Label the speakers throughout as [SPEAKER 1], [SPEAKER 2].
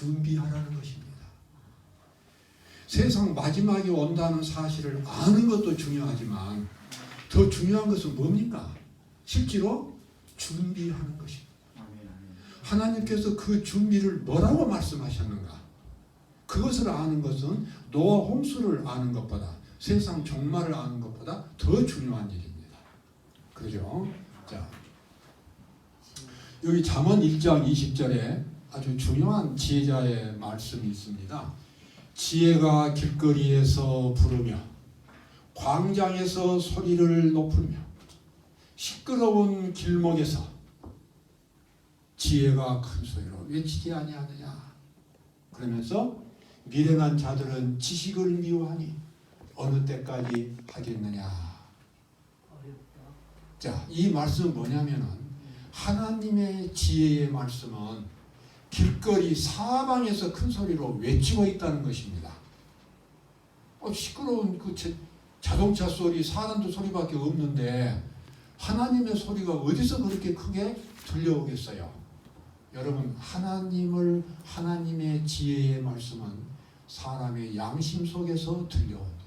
[SPEAKER 1] 준비하라는 것입니다. 세상 마지막이 온다는 사실을 아는 것도 중요하지만 더 중요한 것은 뭡니까? 실제로 준비하는 것입니다. 하나님께서 그 준비를 뭐라고 말씀하셨는가? 그것을 아는 것은 노아 홍수를 아는 것보다, 세상 종말을 아는 것보다 더 중요한 일입니다. 그렇죠? 자, 여기 잠언 1장 20절에 아주 중요한 지혜자의 말씀이 있습니다. 지혜가 길거리에서 부르며 광장에서 소리를 높이며 시끄러운 길목에서 지혜가 큰 소리로 외치지 아니하느냐. 그러면서 미련한 자들은 지식을 미워하니 어느 때까지 하겠느냐. 자, 이 말씀은 뭐냐면은 하나님의 지혜의 말씀은 길거리 사방에서 큰 소리로 외치고 있다는 것입니다. 시끄러운 그 자동차 소리, 사람들 소리밖에 없는데 하나님의 소리가 어디서 그렇게 크게 들려오겠어요? 여러분, 하나님의 지혜의 말씀은 사람의 양심 속에서 들려옵니다.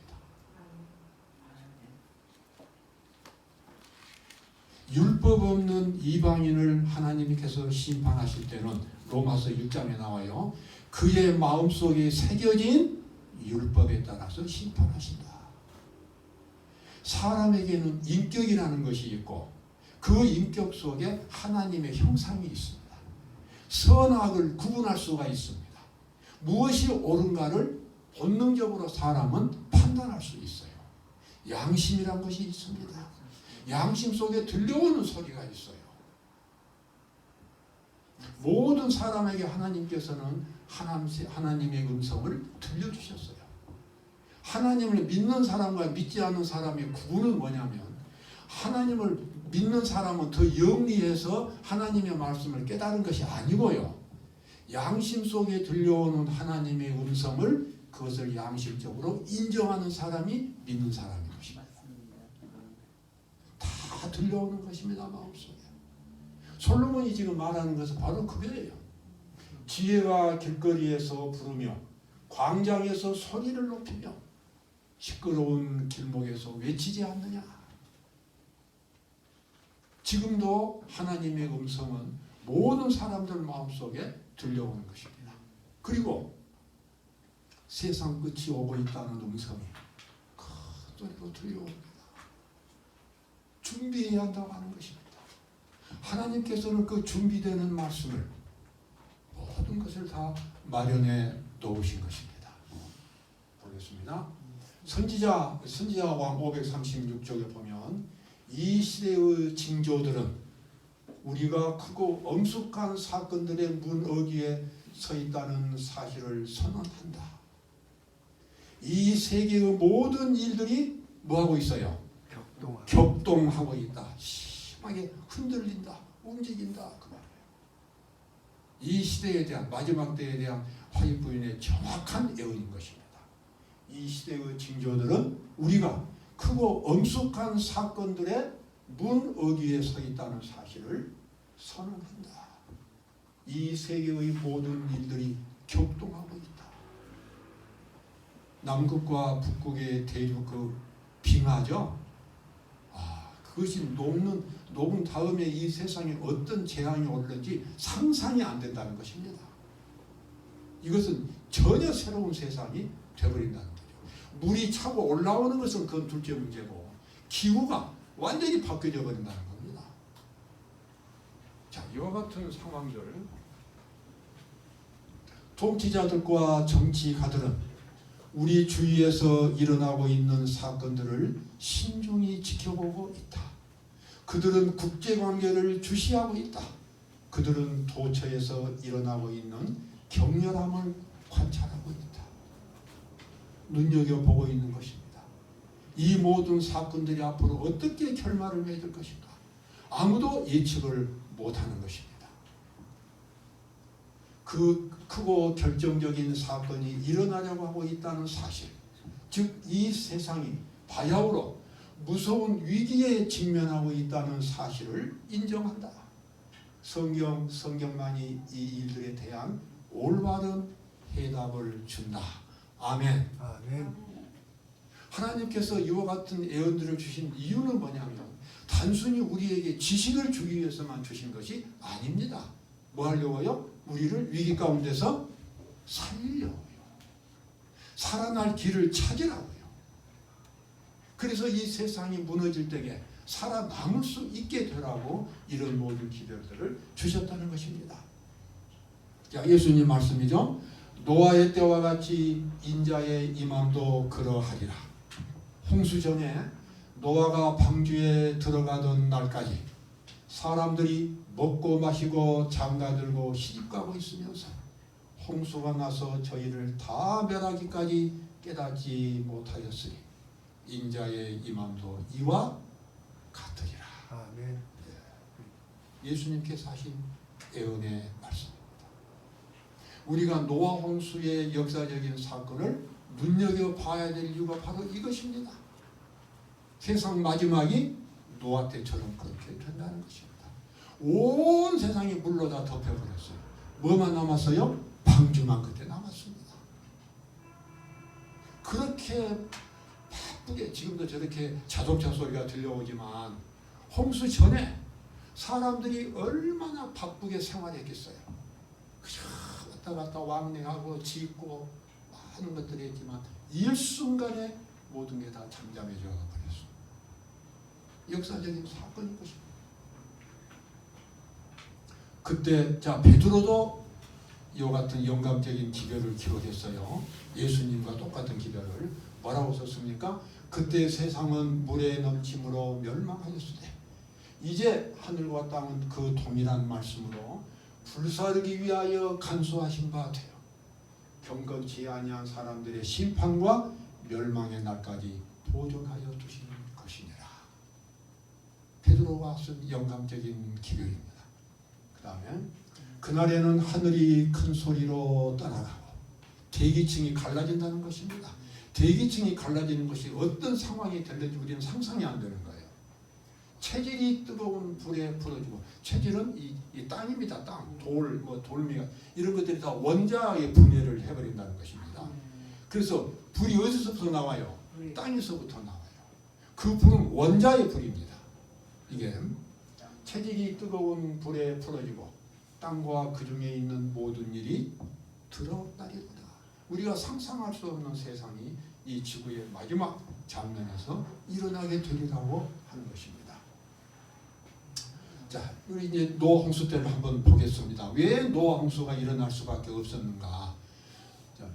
[SPEAKER 1] 율법 없는 이방인을 하나님께서 심판하실 때는 로마서 6장에 나와요. 그의 마음속에 새겨진 율법에 따라서 심판하신다. 사람에게는 인격이라는 것이 있고 그 인격 속에 하나님의 형상이 있습니다. 선악을 구분할 수가 있습니다. 무엇이 옳은가를 본능적으로 사람은 판단할 수 있어요. 양심이란 것이 있습니다. 양심 속에 들려오는 소리가 있어요. 모든 사람에게 하나님께서는 하나님의 음성을 들려주셨어요. 하나님을 믿는 사람과 믿지 않는 사람의 구분은 뭐냐면 하나님을 믿는 사람은 더 영리해서 하나님의 말씀을 깨달은 것이 아니고요. 양심 속에 들려오는 하나님의 음성을 그것을 양심적으로 인정하는 사람이 믿는 사람인 것입니다. 다 들려오는 것입니다. 마음속에. 솔로몬이 지금 말하는 것은 바로 그거예요. 지혜가 길거리에서 부르며 광장에서 소리를 높이며 시끄러운 길목에서 외치지 않느냐. 지금도 하나님의 음성은 모든 사람들 마음속에 들려오는 것입니다. 그리고 세상 끝이 오고 있다는 음성이 큰 소리로 들려옵니다. 준비해야 한다고 하는 것입니다. 하나님께서는 그 준비되는 말씀을 모든 것을 다 마련해 놓으신 것입니다. 보겠습니다. 선지자 왕 536쪽에 보면 이 시대의 징조들은 우리가 크고 엄숙한 사건들의 문어기에 서 있다는 사실을 선언한다. 이 세계의 모든 일들이 뭐하고 있어요? 격동하고 있다. 심하게 흔들린다. 움직인다. 그 말이에요. 이 시대에 대한 마지막 때에 대한 화입 부인의 정확한 예언인 것입니다. 이 시대의 징조들은 우리가 크고 엄숙한 사건들의 문어기에 서 있다는 사실을 선언한다. 이 세계의 모든 일들이 격동하고 있다. 남극과 북극의 대륙 그 빙하죠. 그것이 녹은 다음에 이 세상에 어떤 재앙이 오는지 상상이 안 된다는 것입니다. 이것은 전혀 새로운 세상이 되어버린다는 거죠. 물이 차고 올라오는 것은 그건 둘째 문제고 기후가 완전히 바뀌어져 버린다는 겁니다. 자, 이와 같은 상황들 통치자들과 정치가들은 우리 주위에서 일어나고 있는 사건들을 신중히 지켜보고 있다. 그들은 국제관계를 주시하고 있다. 그들은 도처에서 일어나고 있는 격렬함을 관찰하고 있다. 눈여겨보고 있는 것입니다. 이 모든 사건들이 앞으로 어떻게 결말을 맺을 것인가? 아무도 예측을 못하는 것입니다. 그 크고 결정적인 사건이 일어나려고 하고 있다는 사실, 즉 이 세상이 바야흐로 무서운 위기에 직면하고 있다는 사실을 인정한다. 성경만이 이 일들에 대한 올바른 해답을 준다. 아멘.
[SPEAKER 2] 아멘.
[SPEAKER 1] 하나님께서 이와 같은 예언들을 주신 이유는 뭐냐면 단순히 우리에게 지식을 주기 위해서만 주신 것이 아닙니다. 뭐 하려고요? 우리를 위기 가운데서 살리려고요. 살아날 길을 찾으라고요. 그래서 이 세상이 무너질 때에 살아남을 수 있게 되라고 이런 모든 기별들을 주셨다는 것입니다. 자, 예수님 말씀이죠. 노아의 때와 같이 인자의 임함도 그러하리라. 홍수 전에 노아가 방주에 들어가던 날까지 사람들이 먹고 마시고 장가들고 시집가고 있으면서 홍수가 나서 저희를 다 멸하기까지 깨닫지 못하였으니 인자의 임함도 이와 같으리라.
[SPEAKER 2] 아멘.
[SPEAKER 1] 예수님께서 하신 예언의 말씀입니다. 우리가 노아 홍수의 역사적인 사건을 눈여겨봐야 될 이유가 바로 이것입니다. 세상 마지막이 노아 때처럼 그렇게 된다는 것입니다. 온 세상이 물로 다 덮여버렸어요. 뭐만 남았어요? 방주만 그때 남았습니다. 그렇게 바쁘게 지금도 저렇게 자동차 소리가 들려오지만 홍수 전에 사람들이 얼마나 바쁘게 생활했겠어요. 왔다 갔다 왕래하고 짓고 많은 것들이 있지만 일순간에 모든 게 다 잠잠해져 버렸어요. 역사적인 사건인 것입니다. 그때 자 베드로도 이와 같은 영감적인 기별을 기록했어요. 예수님과 똑같은 기별을 뭐라고 썼습니까? 그때 세상은 물에 넘침으로 멸망하였으되 이제 하늘과 땅은 그 동일한 말씀으로 불사르기 위하여 간수하신 바 같아요. 경건치 아니한 사람들의 심판과 멸망의 날까지 보존하여 두시는 것이니라. 베드로가 쓴 영감적인 기별입니다. 그 다음에 그날에는 하늘이 큰 소리로 떠나가고 대기층이 갈라진다는 것입니다. 대기층이 갈라지는 것이 어떤 상황이 될는지 우리는 상상이 안 되는 거예요. 체질이 뜨거운 불에 불어지고 체질은 이 땅입니다. 땅, 돌, 돌미가 이런 것들이 다 원자의 분해를 해버린다는 것입니다. 그래서 불이 어디서부터 나와요? 땅에서부터 나와요. 그 불은 원자의 불입니다. 이게 체질이 뜨거운 불에 풀어지고 땅과 그 중에 있는 모든 일이 더럽다리로다. 우리가 상상할 수 없는 세상이 이 지구의 마지막 장면에서 일어나게 되리라고 하는 것입니다. 자, 우리 이제 노아 홍수 때를 한번 보겠습니다. 왜 노아 홍수가 일어날 수밖에 없었는가? 자,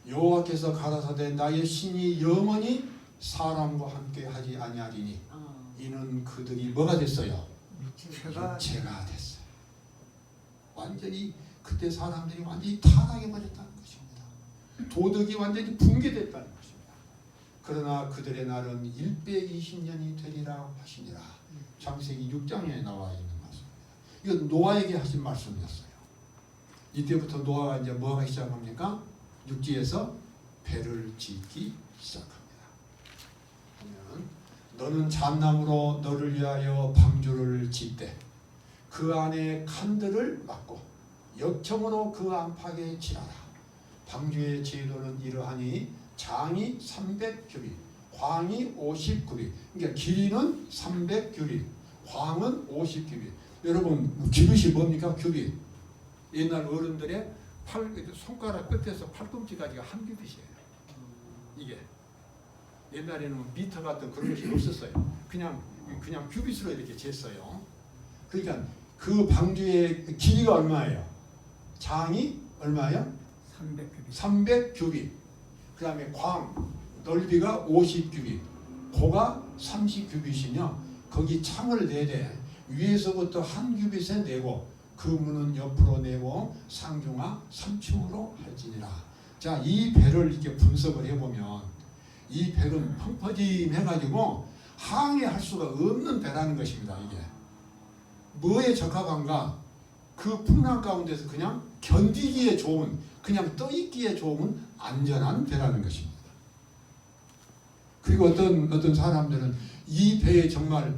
[SPEAKER 1] 여호와께서 가라사대 나의 신이 영원히 사람과 함께 하지 아니하리니 이는 그들이 뭐가 됐어요? 육체가 됐어요. 완전히 그때 사람들이 완전히 타락해 버렸다는 것입니다. 도덕이 완전히 붕괴됐다는 것입니다. 그러나 그들의 날은 120년이 되리라 하시니라. 창세기 6장에 나와 있는 말씀입니다. 이건 노아에게 하신 말씀이었어요. 이때부터 노아가 이제 뭐 하기 시작합니까? 육지에서 배를 짓기 시작합니다. 보면 너는 잣나무로 너를 위하여 방주를 짓되 그 안에 칸들을 막고 역청으로 그 안팎에 칠하라. 방주의 제도는 이러하니 장이 300규빗, 광이 50규빗. 그러니까 길이는 300규빗, 광은 50규빗. 여러분 규빗이 뭡니까? 규빗. 옛날 어른들의 손가락 끝에서 팔꿈치까지가 한 규빗이에요. 이게 옛날에는 미터 같은 그런 것이 없었어요. 그냥 규빗으로 이렇게 쟀어요. 그러니까 그 방주의 길이가 얼마예요? 장이 얼마예요? 300규빗. 그 다음에 광 넓이가 50규빗, 고가 30규빗이며 거기 창을 내대 위에서부터 한 규빗에 내고 그 문은 옆으로 내고 상중하 3층으로 할지니라. 자, 이 배를 이렇게 분석을 해보면 이 배는 펑퍼짐해가지고 항해할 수가 없는 배라는 것입니다. 이게 뭐에 적합한가? 그 풍랑 가운데서 그냥 견디기에 좋은, 그냥 떠있기에 좋은 안전한 배라는 것입니다. 그리고 어떤 사람들은 이 배에 정말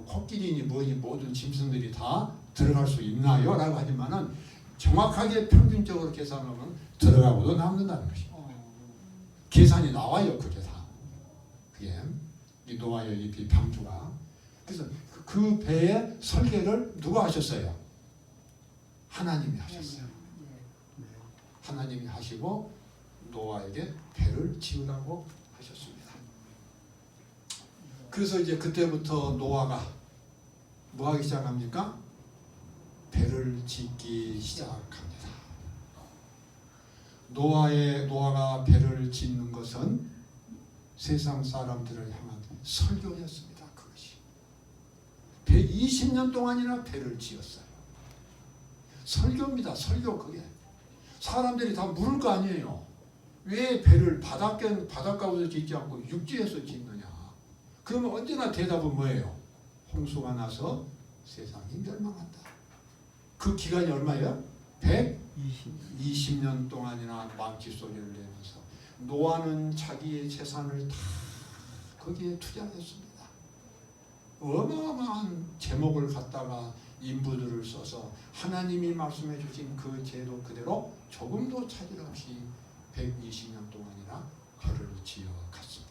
[SPEAKER 1] 코끼리니 뭐니 모든 짐승들이 다 들어갈 수 있나요? 라고 하지만은 정확하게 평균적으로 계산하면 들어가고도 남는다는 것입니다. 계산이 나와요. 그게 다. 그게 이 노아의 이 방주가. 그래서 그 배의 설계를 누가 하셨어요? 하나님이 하셨어요. 하나님이 하시고 노아에게 배를 지으라고 하셨습니다. 그래서 이제 그때부터 노아가 뭐 하기 시작합니까? 배를 짓기 시작합니다. 노아가 배를 짓는 것은 세상 사람들을 향한 설교였습니다. 그것이 120년 동안이나 배를 지었어요. 설교입니다. 설교. 그게 사람들이 다 물을 거 아니에요. 왜 배를 바닷가에서 짓지 않고 육지에서 짓느냐? 그러면 언제나 대답은 뭐예요? 홍수가 나서 세상이 멸망한다. 그 기간이 얼마예요? 120년 동안이나 망치 소리를 내면서 노아는 자기의 재산을 다 거기에 투자했습니다. 어마어마한 제목을 갖다가 인부들을 써서 하나님이 말씀해 주신 그 제도 그대로 조금도 차질 없이 120년 동안이나 배를 지어 갔습니다.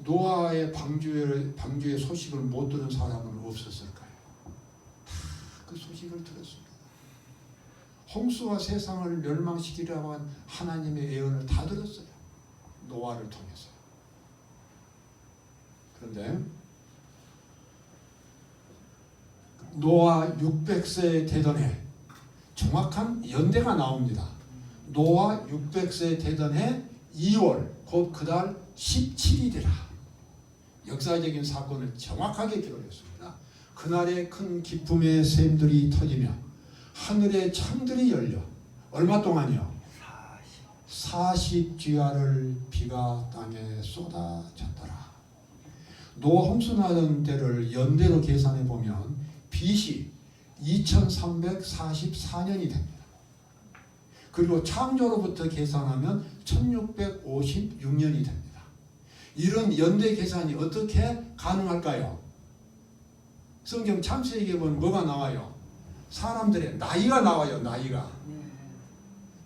[SPEAKER 1] 노아의 방주의 소식을 못 들은 사람은 없었을까요? 다 그 소식을 들었습니다. 홍수와 세상을 멸망시키려고 한 하나님의 예언을 다 들었어요. 노아를 통해서. 그런데 노아 600세 되던 해 정확한 연대가 나옵니다. 노아 600세 되던 해 2월 곧 그달 17일이라 역사적인 사건을 정확하게 기록했습니다. 그날에 큰 기쁨의 샘들이 터지며 하늘의 창들이 열려 얼마 동안이요? 40주야를 비가 땅에 쏟아졌더라. 노아 홍수 나던 때를 연대로 계산해 보면 BC 2344년이 됩니다. 그리고 창조로부터 계산하면 1656년이 됩니다. 이런 연대 계산이 어떻게 가능할까요? 성경 창세기에 보면 뭐가 나와요? 사람들의 나이가 나와요. 나이가.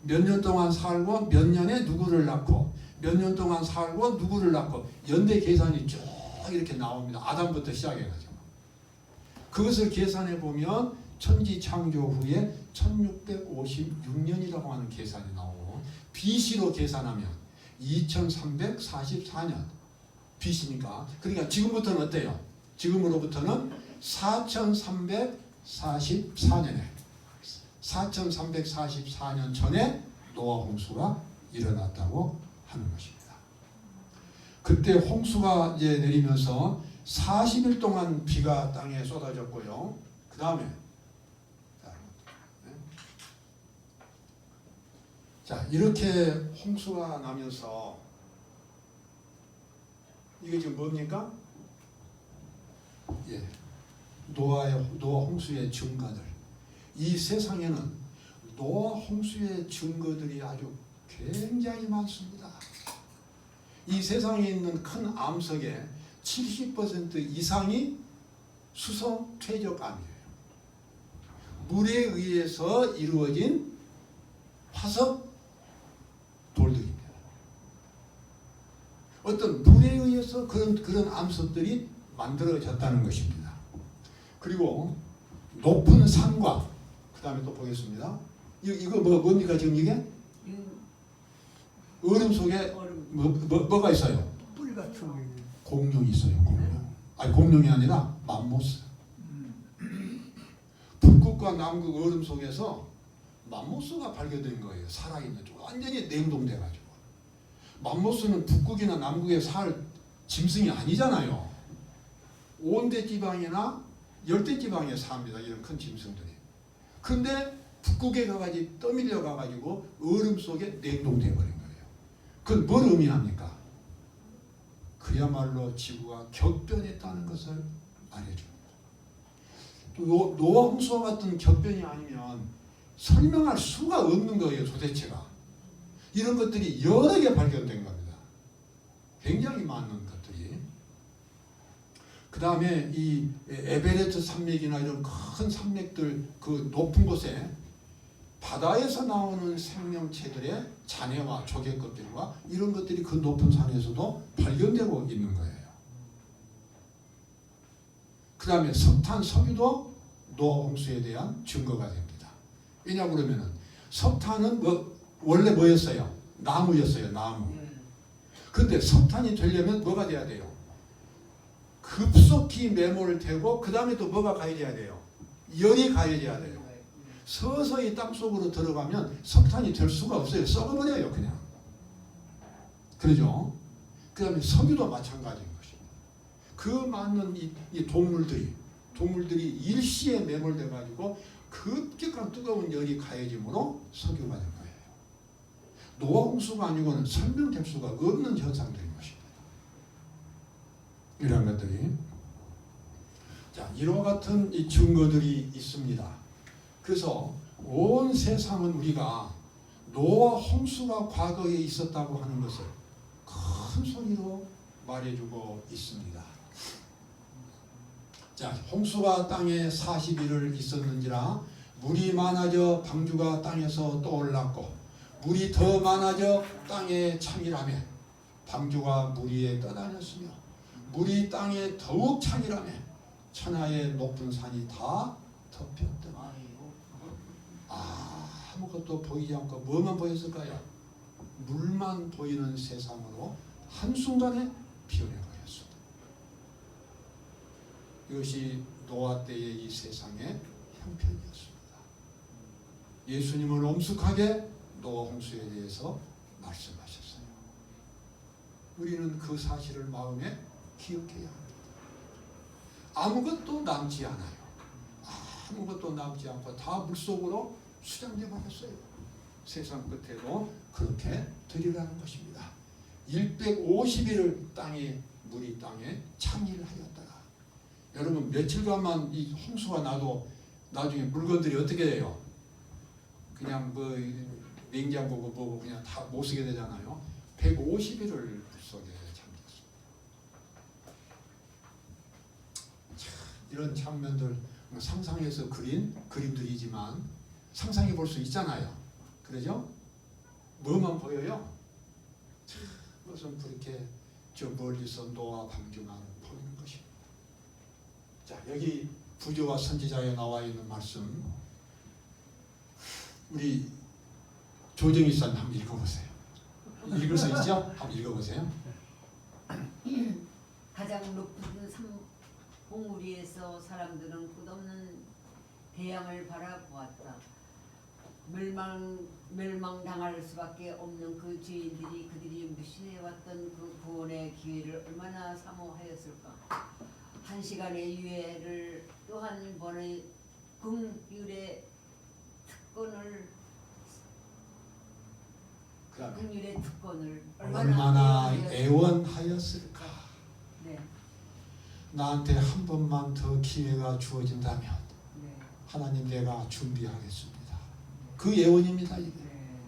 [SPEAKER 1] 몇 년 동안 살고 몇 년에 누구를 낳고 몇 년 동안 살고 누구를 낳고 연대 계산이 쭉 이렇게 나옵니다. 아담부터 시작해가지고. 그것을 계산해 보면 천지 창조 후에 1656년이라고 하는 계산이 나오고 BC로 계산하면 2344년 BC니까 그러니까 지금부터는 어때요? 지금으로부터는 4344년에 4344년 전에 노아 홍수가 일어났다고 하는 것입니다. 그때 홍수가 이제 내리면서 40일 동안 비가 땅에 쏟아졌고요. 그 다음에 자 이렇게 홍수가 나면서 이게 지금 뭡니까? 예, 노아 홍수의 증거들. 이 세상에는 노아 홍수의 증거들이 아주 굉장히 많습니다. 이 세상에 있는 큰 암석의 70% 이상이 수성 퇴적암이에요. 물에 의해서 이루어진 화석 돌들입니다. 어떤 물에 의해서 그런 암석들이 만들어졌다는 것입니다. 그리고 높은 산과 그 다음에 또 보겠습니다. 이거 뭡니까 지금 이게? 얼음 속에 뭐가 있어요?
[SPEAKER 2] 뿔 같은 거.
[SPEAKER 1] 공룡이 있어요. 공룡. 아니 공룡이 아니라 맘모스. 북극과 남극 얼음 속에서 맘모스가 발견된 거예요. 살아있는 쪽 완전히 냉동돼가지고. 맘모스는 북극이나 남극에 살 짐승이 아니잖아요. 온대 지방이나 열대 지방에 삽니다. 이런 큰 짐승들이. 근데 북극에 가가지고 떠밀려 가가지고 얼음 속에 냉동돼 버린 거예요. 그건 뭘 의미합니까? 그야말로 지구가 격변했다는 것을 말해줍니다. 또 노아 홍수와 같은 격변이 아니면 설명할 수가 없는 거예요. 도대체가. 이런 것들이 여러 개 발견된 겁니다. 굉장히 많은 것들이. 그 다음에 이 에베레스트 산맥이나 이런 큰 산맥들 그 높은 곳에 바다에서 나오는 생명체들의 잔해와 조개껍질과 이런 것들이 그 높은 산에서도 발견되고 있는 거예요. 그 다음에 석탄, 석유도 노아 홍수에 대한 증거가 됩니다. 왜냐 그러면은 석탄은 원래 뭐였어요? 나무였어요. 나무. 근데 석탄이 되려면 뭐가 돼야 돼요? 급속히 매몰되고 그 다음에 또 뭐가 가해져야 돼요? 열이 가해져야 돼요. 서서히 땅속으로 들어가면 석탄이 될 수가 없어요. 썩어버려요 그냥. 그러죠? 그 다음에 석유도 마찬가지인 것입니다. 그 많은 이 동물들이 일시에 매몰돼 가지고 급격한 뜨거운 열이 가해짐으로 석유가 된 거예요. 노아 홍수가 아니고는 설명될 수가 없는 현상들인 것입니다. 이런 것들이. 자, 이와 같은 이 증거들이 있습니다. 그래서 온 세상은 우리가 노아 홍수가 과거에 있었다고 하는 것을 큰 소리로 말해주고 있습니다. 자, 홍수가 땅에 40일을 있었는지라 물이 많아져 방주가 땅에서 떠올랐고 물이 더 많아져 땅에 참이라며 방주가 물 위에 떠다녔으며 물이 땅에 더욱 참이라며 천하의 높은 산이 다 덮였더라. 아무것도 보이지 않고 뭐만 보였을까요? 물만 보이는 세상으로 한순간에 변해버렸습니다. 이것이 노아 때의 이 세상의 형편이었습니다. 예수님은 엄숙하게 노아 홍수에 대해서 말씀하셨어요. 우리는 그 사실을 마음에 기억해야 합니다. 아무것도 남지 않아요. 아무것도 남지 않고 다 물속으로 수장돼 버렸어요. 세상 끝에도 그렇게 되리라는 것입니다. 150일을 물이 땅에 창일하였더라. 여러분 며칠간만 이 홍수가 나도 나중에 물건들이 어떻게 돼요? 그냥 뭐 냉장고 보고 그냥 다 못 쓰게 되잖아요. 150일을 물속에 잠겼습니다. 이런 장면들 상상해서 그린 그림들이지만 상상해 볼 수 있잖아요. 그러죠? 뭐만 보여요? 그것은 그렇게 저 멀리서 노아 방주만 보이는 것입니다. 자, 여기 부조와 선지자에 나와 있는 말씀 우리 조정희사님 한번 읽어보세요. 읽을 수 있죠? 한번 읽어보세요.
[SPEAKER 2] 가장 높은 봉우리 위에서 사람들은 끝없는 대양을 바라보았다. 멸망당할 수밖에 없는 그 죄인들이 그들이 무신해왔던 그 구원의 기회를 얼마나 사모하였을까. 한 시간의 유예를 또 한 번의 긍휼의 특권을
[SPEAKER 1] 얼마나 애원하였을까.
[SPEAKER 2] 네.
[SPEAKER 1] 나한테 한 번만 더 기회가 주어진다면
[SPEAKER 2] 네.
[SPEAKER 1] 하나님 내가 준비하겠습니다. 그 예언입니다. 이게.
[SPEAKER 2] 네.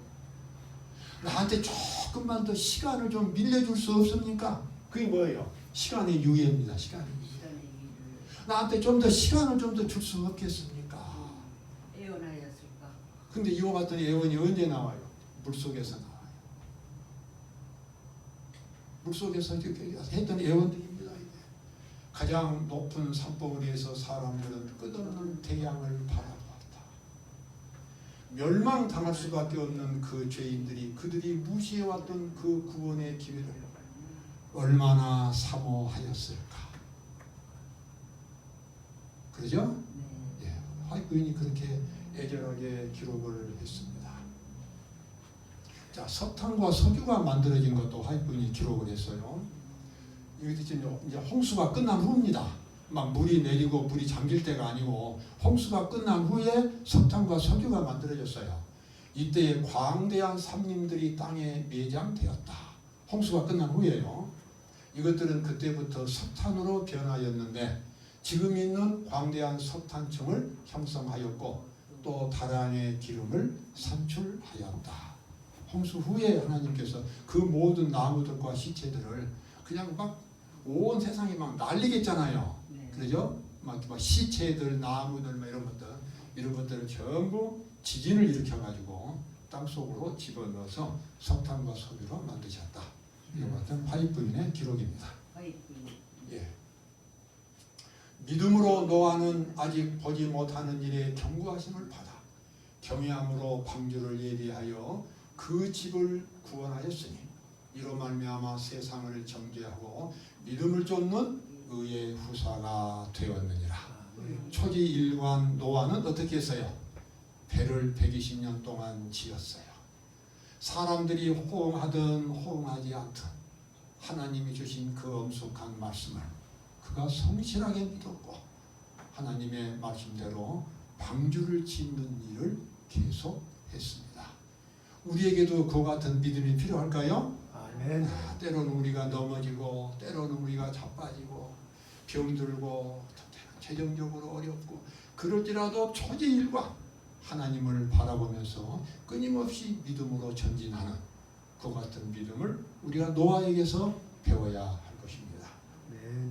[SPEAKER 1] 나한테 조금만 더 시간을 좀 밀려줄 수 없습니까? 그게 뭐예요? 시간의 유예입니다. 시간의 유예. 나한테 좀 더 시간을 좀 더 줄 수 없겠습니까?
[SPEAKER 2] 예언하였을까?
[SPEAKER 1] 근데 이와 같은 예언이 언제 나와요? 물속에서 나와요. 물속에서 했던 예언들입니다. 이게. 가장 높은 산봉우리에서 사람들은 끝없는 태양을 바라보았다. 멸망당할 수밖에 없는 그 죄인들이 그들이 무시해왔던 그 구원의 기회를 얼마나 사모하였을까. 그러죠?
[SPEAKER 2] 네.
[SPEAKER 1] 예, 화이트인이 그렇게 애절하게 기록을 했습니다. 자, 석탄과 석유가 만들어진 것도 화이트인이 기록을 했어요. 이것도 이제 홍수가 끝난 후입니다. 막 물이 내리고 물이 잠길 때가 아니고 홍수가 끝난 후에 석탄과 석유가 만들어졌어요. 이때에 광대한 산림들이 땅에 매장되었다. 홍수가 끝난 후에요. 이것들은 그때부터 석탄으로 변하였는데 지금 있는 광대한 석탄층을 형성하였고 또 다량의 기름을 산출하였다. 홍수 후에 하나님께서 그 모든 나무들과 시체들을 그냥 막 온 세상이 막 난리겠잖아요.
[SPEAKER 2] 네.
[SPEAKER 1] 그러죠? 막 시체들, 나무들 뭐 이런 것들을 전부 지진을 일으켜가지고 땅 속으로 집어넣어서 석탄과 석유로 만드셨다. 이와 같은 화입부인의 기록입니다.
[SPEAKER 2] 화입부인.
[SPEAKER 1] 예. 믿음으로 노아는 아직 보지 못하는 일에 경고하심을 받아 경외함으로 방주를 예비하여 그 집을 구원하였으니 이로 말미암아 세상을 정죄하고 믿음을 쫓는 의의 후사가 되었느니라. 초지일관 노아는 어떻게 했어요? 배를 120년 동안 지었어요. 사람들이 호응하든 호응하지 않든 하나님이 주신 그 엄숙한 말씀을 그가 성실하게 믿었고 하나님의 말씀대로 방주를 짓는 일을 계속했습니다. 우리에게도 그 같은 믿음이 필요할까요?
[SPEAKER 3] 아멘.
[SPEAKER 1] 때로는 우리가 넘어지고 때로는 우리가 자빠지고 병들고 재정적으로 어렵고 그럴지라도 초지일관 하나님을 바라보면서 끊임없이 믿음으로 전진하는 그 같은 믿음을 우리가 노아에게서 배워야 할 것입니다.
[SPEAKER 3] 네.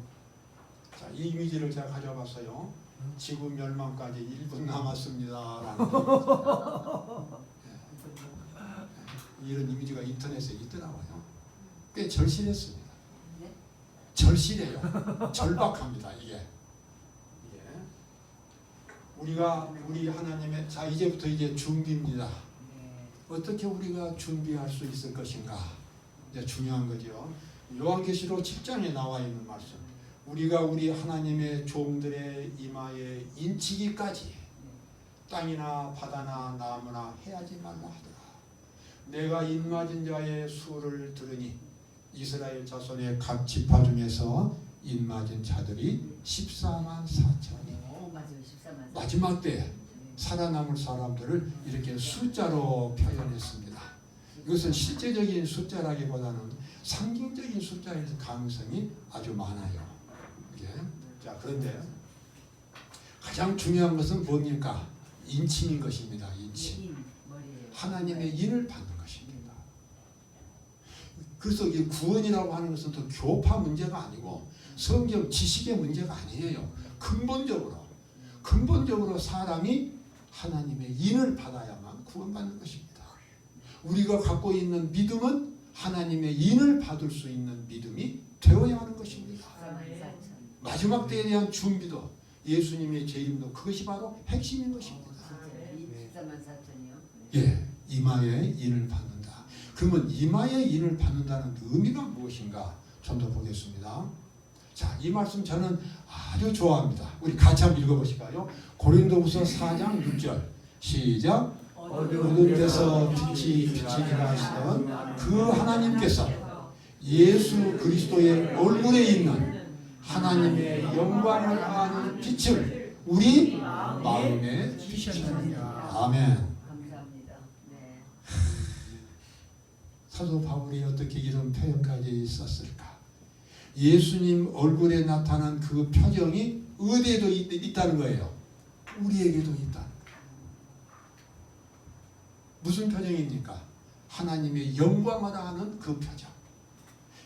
[SPEAKER 1] 자, 이 이미지를 제가 가져봤어요. 지구 멸망까지 1분 남았습니다. 이런 이미지가 인터넷에 있더라고요. 꽤 절실했습니다.
[SPEAKER 2] 네?
[SPEAKER 1] 절실해요. 절박합니다. 이게. 우리 하나님의 자 이제부터 이제 준비입니다.
[SPEAKER 2] 네.
[SPEAKER 1] 어떻게 우리가 준비할 수 있을 것인가? 이제 중요한 거죠. 요한계시록 7장에 나와 있는 말씀. 우리가 우리 하나님의 종들의 이마에 인치기까지 땅이나 바다나 나무나 해하지 말라 하더라. 내가 인맞은 자의 수를 들으니 이스라엘 자손의 각 지파 중에서 인맞은 자들이 14만 4천이.
[SPEAKER 2] 맞아요. 14만.
[SPEAKER 1] 마지막 때 살아남을 사람들을 이렇게 숫자로 표현했습니다. 이것은 실제적인 숫자라기보다는 상징적인 숫자일 가능성이 아주 많아요. 이게. 자, 그런데 가장 중요한 것은 뭡니까? 인침인 것입니다. 인침. 하나님의 인을 받는 것입니다. 그래서 이 구원이라고 하는 것은 또 교파 문제가 아니고 성경 지식의 문제가 아니에요. 근본적으로 사람이 하나님의 인을 받아야만 구원받는 것입니다. 우리가 갖고 있는 믿음은 하나님의 인을 받을 수 있는 믿음이 되어야 하는 것입니다. 마지막 때에 대한 준비도 예수님의 재림도 그것이 바로 핵심인 것입니다.
[SPEAKER 2] 14만 4천이요?
[SPEAKER 1] 예, 이마에 인을 받는다. 그러면 이마에 인을 받는다는 의미가 무엇인가 좀 더 보겠습니다. 자, 이 말씀 저는 아주 좋아합니다. 우리 같이 한번 읽어보실까요? 고린도후서 4장 6절 시작. 어두운 데서 빛이 비치게 하시던 그 하나님께서 예수 그리스도의 얼굴에 있는 하나님의 영광을 아는 빛을 우리 마음에 주셨느니라. 아멘.
[SPEAKER 2] 감사합니다. 네.
[SPEAKER 1] 사도 바울이 어떻게 이런 표현까지 썼을까? 예수님 얼굴에 나타난 그 표정이 어디에도 있다는 거예요. 우리에게도 있다는 거예요. 무슨 표정입니까? 하나님의 영광을 아는 그 표정.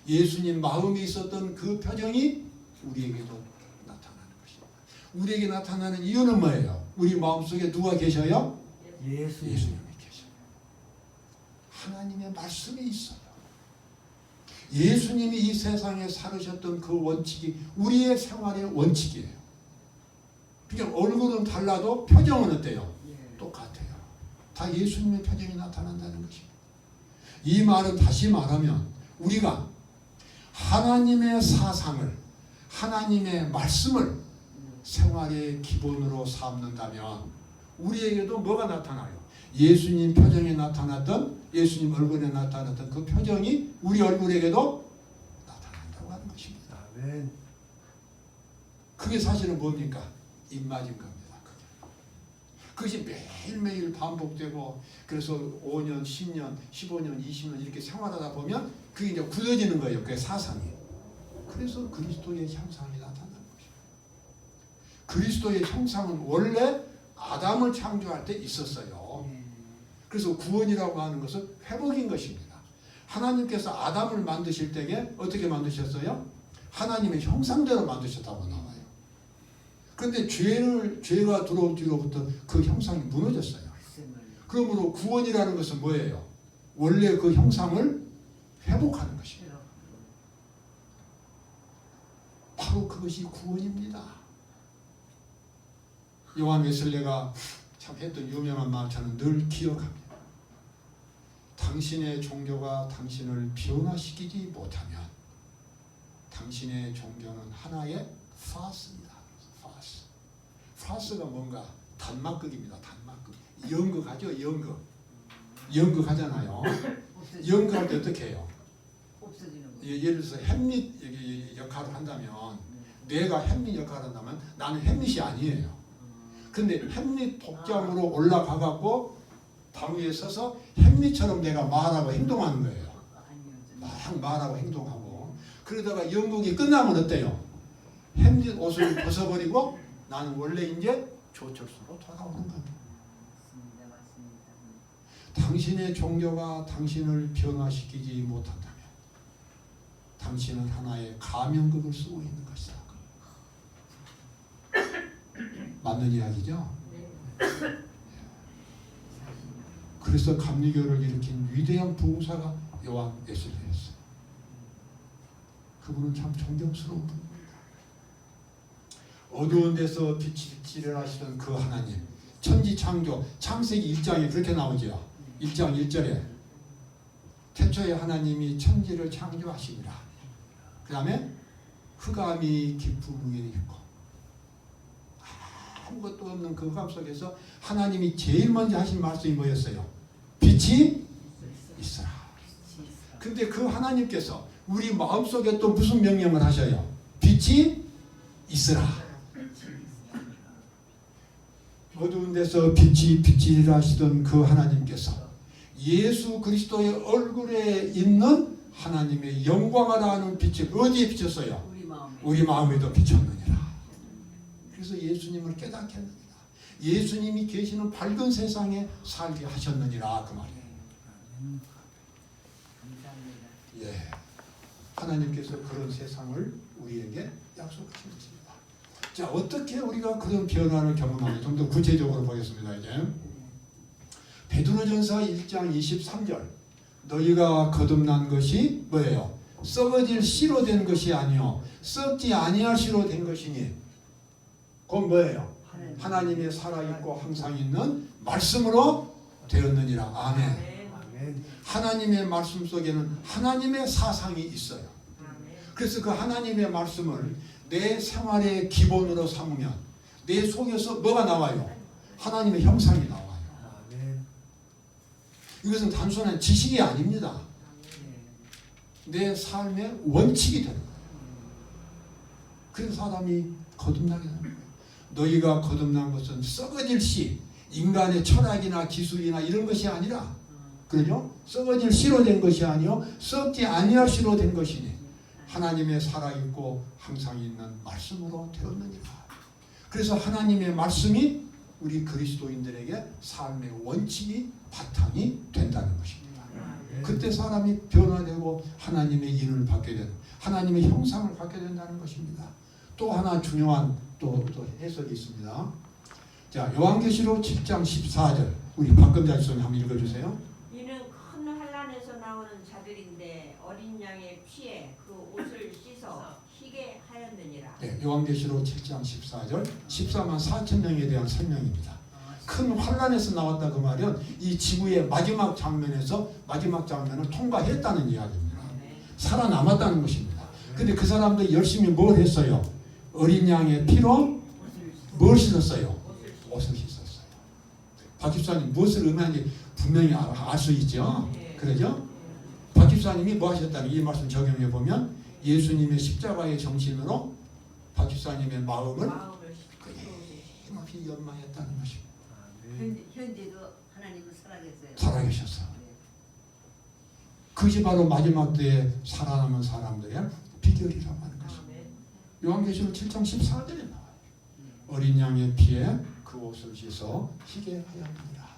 [SPEAKER 1] 예수님 마음에 있었던 그 표정이 우리에게도 나타나는 것입니다. 우리에게 나타나는 이유는 뭐예요? 우리 마음속에 누가 계셔요? 예수님이 계셔요. 하나님의 말씀이 있어요. 예수님이 이 세상에 살으셨던 그 원칙이 우리의 생활의 원칙이에요. 그러니까 얼굴은 달라도 표정은 어때요? 똑같아요. 다 예수님의 표정이 나타난다는 것입니다. 이 말은 다시 말하면 우리가 하나님의 사상을 하나님의 말씀을 생활의 기본으로 삼는다면 우리에게도 뭐가 나타나요? 예수님 표정에 나타났던 예수님 얼굴에 나타났던 그 표정이 우리 얼굴에게도 나타난다고 하는 것입니다.
[SPEAKER 3] 아멘.
[SPEAKER 1] 그게 사실은 뭡니까? 입맞은 겁니다. 그것이 매일매일 반복되고 그래서 5년, 10년, 15년, 20년 이렇게 생활하다 보면 그게 이제 굳어지는 거예요. 그게 사상이. 그래서 그리스도의 형상이 나타나는 것입니다. 그리스도의 형상은 원래 아담을 창조할 때 있었어요. 그래서 구원이라고 하는 것은 회복인 것입니다. 하나님께서 아담을 만드실 때에 어떻게 만드셨어요? 하나님의 형상대로 만드셨다고 나와요. 그런데 죄가 들어온 뒤로부터 그 형상이 무너졌어요. 그러므로 구원이라는 것은 뭐예요? 원래 그 형상을 회복하는 것입니다. 바로 그것이 구원입니다. 요한 웨슬레가 참 했던 유명한 말 저는 늘 기억합니다. 당신의 종교가 당신을 변화시키지 못하면 당신의 종교는 하나의 파스입니다. 파스가 뭔가 단막극입니다. 단막극. 연극하죠. 연극하잖아요. 연극할 때 어떻게 해요? 예를 들어서 햄릿 역할을 한다면 내가 햄릿 역할을 한다면 나는 햄릿이 아니에요. 근데 햄릿 복장으로 올라가 갖고 방 위에 서서 햄릿처럼 내가 말하고 행동하는 거예요. 막 말하고 행동하고 그러다가 연극이 끝나면 어때요? 햄릿 옷을 벗어버리고 나는 원래 이제 조철수로 돌아오는 겁니다. 당신의 종교가 당신을 변화시키지 못한다면 당신은 하나의 가면극을 쓰고 있는 것이다. 맞는 이야기죠? 그래서 감리교를 일으킨 위대한 부흥사가 요한 웨슬레였어요. 그분은 참 존경스러운 분입니다. 어두운 데서 빛을 하시던 그 하나님, 천지창조, 창세기 1장에 그렇게 나오죠. 1장 1절에 태초에 하나님이 천지를 창조하시니라. 그 다음에 흑암이 깊은 위에 있고 아무것도 없는 그 흑암 속에서 하나님이 제일 먼저 하신 말씀이 뭐였어요? 빛이 있어라. 근데 그 하나님께서 우리 마음속에 또 무슨 명령을 하셔요? 빛이 있으라. 어두운 데서 빛이 비치리라 하시던 그 하나님께서 예수 그리스도의 얼굴에 있는 하나님의 영광을 아는 빛을 어디에 비쳤어요? 우리 마음에도 비쳤느니라. 그래서 예수님을 깨닫게 합니다. 예수님이 계시는 밝은 세상에 살게 하셨느니라 그 말이에요. 예, 하나님께서 그런 세상을 우리에게 약속하신 것입니다. 자, 어떻게 우리가 그런 변화를 경험하는지 좀 더 구체적으로 보겠습니다. 이제 베드로전서 1장 23절 너희가 거듭난 것이 뭐예요? 썩어질 씨로 된 것이 아니요 썩지 아니할 씨로 된 것이니 그건 뭐예요? 하나님의 살아있고 항상 있는 말씀으로 되었느니라. 아멘. 하나님의 말씀 속에는 하나님의 사상이 있어요. 그래서 그 하나님의 말씀을 내 생활의 기본으로 삼으면 내 속에서 뭐가 나와요? 하나님의 형상이 나와요. 이것은 단순한 지식이 아닙니다. 내 삶의 원칙이 되는 거예요. 그래서 사람이 거듭나게 되는 거예요. 너희가 거듭난 것은 썩어질 씨, 인간의 철학이나 기술이나 이런 것이 아니라, 그러죠? 썩어질 씨로 된 것이 아니요 썩지 아니할 씨로 된 것이니 하나님의 살아있고 항상 있는 말씀으로 되었느니라. 그래서 하나님의 말씀이 우리 그리스도인들에게 삶의 원칙이 바탕이 된다는 것입니다. 그때 사람이 변화되고 하나님의 인을 받게 되는, 하나님의 형상을 갖게 된다는 것입니다. 또 하나 중요한 또 해석이 있습니다. 자, 요한계시록 7장 14절 우리 박금자 지소님 한번 읽어주세요.
[SPEAKER 3] 이는 큰 환난에서 나오는 자들인데 어린 양의 피에 그 옷을 씻어 희게 하였느니라.
[SPEAKER 1] 네, 요한계시록 7장 14절 14만 4천 명에 대한 설명입니다. 큰 환난에서 나왔다 그 말은 이 지구의 마지막 장면을 통과했다는 이야기입니다. 살아남았다는 것입니다. 근데 그 사람들이 열심히 뭘 했어요? 어린 양의 피로 뭘 씻었어요? 옷을 씻었어요. 박 집사님 무엇을 의미하는지 분명히 알 수 있죠? 그러죠? 박 집사님이 뭐 하셨다는 이 말씀 적용해 보면 예수님의 십자가의 정신으로 박 집사님의 마음을 끊임없이 연망했다는 것입니다.
[SPEAKER 2] 현재도 하나님은 살아계세요.
[SPEAKER 1] 살아계셨어. 그것이 바로 마지막 때에 살아남은 사람들의 비결이라고 하는 것입니다. 요한계시록 7장 14절에 나와요. 어린 양의 피에 그 옷을 씻어 희게 하였느니라.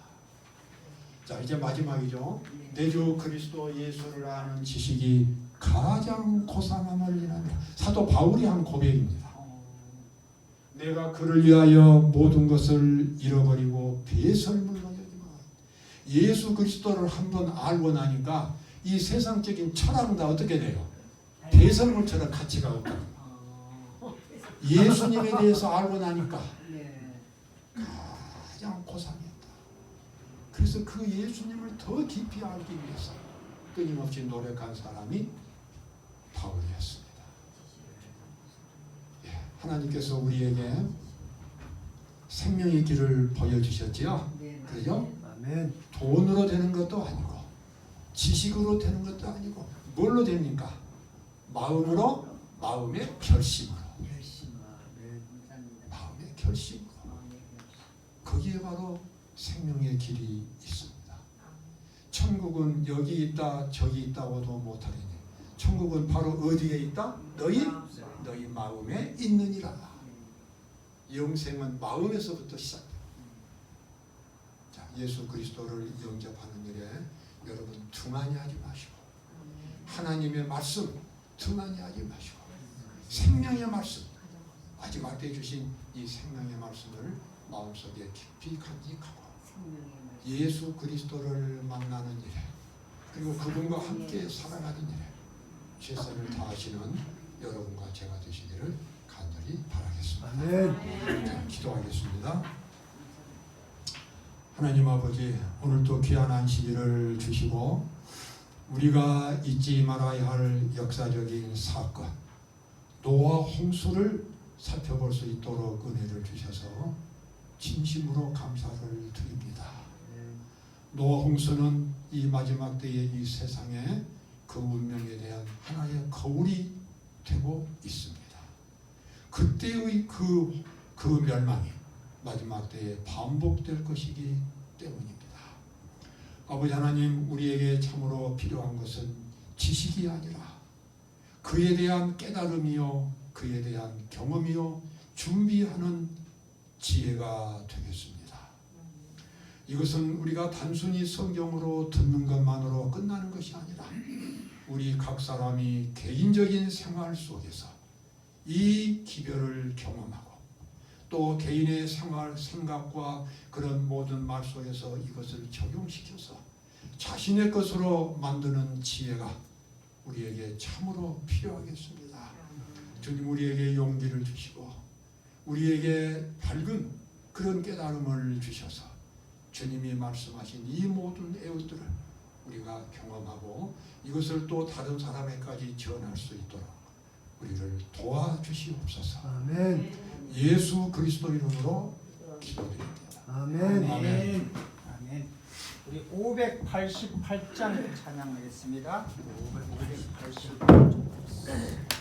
[SPEAKER 1] 자, 이제 마지막이죠. 내 주 그리스도 예수를 아는 지식이 가장 고상함을 이랍니다. 사도 바울이 한 고백입니다. 내가 그를 위하여 모든 것을 잃어버리고 배설물로 여기면 예수 그리스도를 한번 알고 나니까 이 세상적인 철학은 다 어떻게 돼요? 배설물처럼 가치가 없다. 예수님에 대해서 알고 나니까
[SPEAKER 2] 네.
[SPEAKER 1] 가장 고상했다. 그래서 그 예수님을 더 깊이 알기 위해서 끊임없이 노력한 사람이 바울이었습니다. 예, 하나님께서 우리에게 생명의 길을 보여주셨지요.
[SPEAKER 2] 네.
[SPEAKER 1] 그죠?
[SPEAKER 4] 아멘.
[SPEAKER 1] 돈으로 되는 것도 아니고 지식으로 되는 것도 아니고 뭘로 됩니까? 마음으로, 마음의 결심으로.
[SPEAKER 2] 열심히. 감사합니다.
[SPEAKER 1] 마음의 결심으로.
[SPEAKER 2] 마음의 결심.
[SPEAKER 1] 거기에 바로 생명의 길이 있습니다. 천국은 여기 있다 저기 있다고도 못하리니 천국은 바로 어디에 있다? 너희 마음에 있느니라. 영생은 마음에서부터 시작돼요. 자, 예수 그리스도를 영접하는 일에 여러분 등한히 하지 마시고 하나님의 말씀 등한히 하지 마시고 생명의 말씀 마지막 때 주신 이 생명의 말씀을 마음속에 깊이 간직하고
[SPEAKER 2] 생명의 말씀.
[SPEAKER 1] 예수 그리스도를 만나는 일에 그리고 그분과 함께 살아가는 일에 최선을 다하시는 여러분과 제가 되시기를 간절히 바라겠습니다.
[SPEAKER 4] 아멘.
[SPEAKER 1] 네, 기도하겠습니다. 하나님 아버지, 오늘도 귀한 안식일을 주시고 우리가 잊지 말아야 할 역사적인 사건 노아 홍수를 살펴볼 수 있도록 은혜를 주셔서 진심으로 감사를 드립니다. 노아 홍수는 이 마지막 때의 이 세상에 그 운명에 대한 하나의 거울이 되고 있습니다. 그때의 그 멸망이 마지막 때에 반복될 것이기 때문입니다. 아버지 하나님, 우리에게 참으로 필요한 것은 지식이 아니라 그에 대한 깨달음이요, 그에 대한 경험이요, 준비하는 지혜가 되겠습니다. 이것은 우리가 단순히 성경으로 듣는 것만으로 끝나는 것이 아니라 우리 각 사람이 개인적인 생활 속에서 이 기별을 경험하고 또 개인의 생활, 생각과 그런 모든 말 속에서 이것을 적용시켜서 자신의 것으로 만드는 지혜가 우리에게 참으로 필요하겠습니다. 주님, 우리에게 용기를 주시고 우리에게 밝은 그런 깨달음을 주셔서 주님이 말씀하신 이 모든 애웃들을 우리가 경험하고 이것을 또 다른 사람에까지 전할 수 있도록 우리를 도와주시옵소서.
[SPEAKER 4] 아멘.
[SPEAKER 1] 예수 그리스도 이름으로 기도드립니다.
[SPEAKER 4] 아멘.
[SPEAKER 1] 아멘.
[SPEAKER 5] 아멘. 우리 588장 찬양하겠습니다. 588장.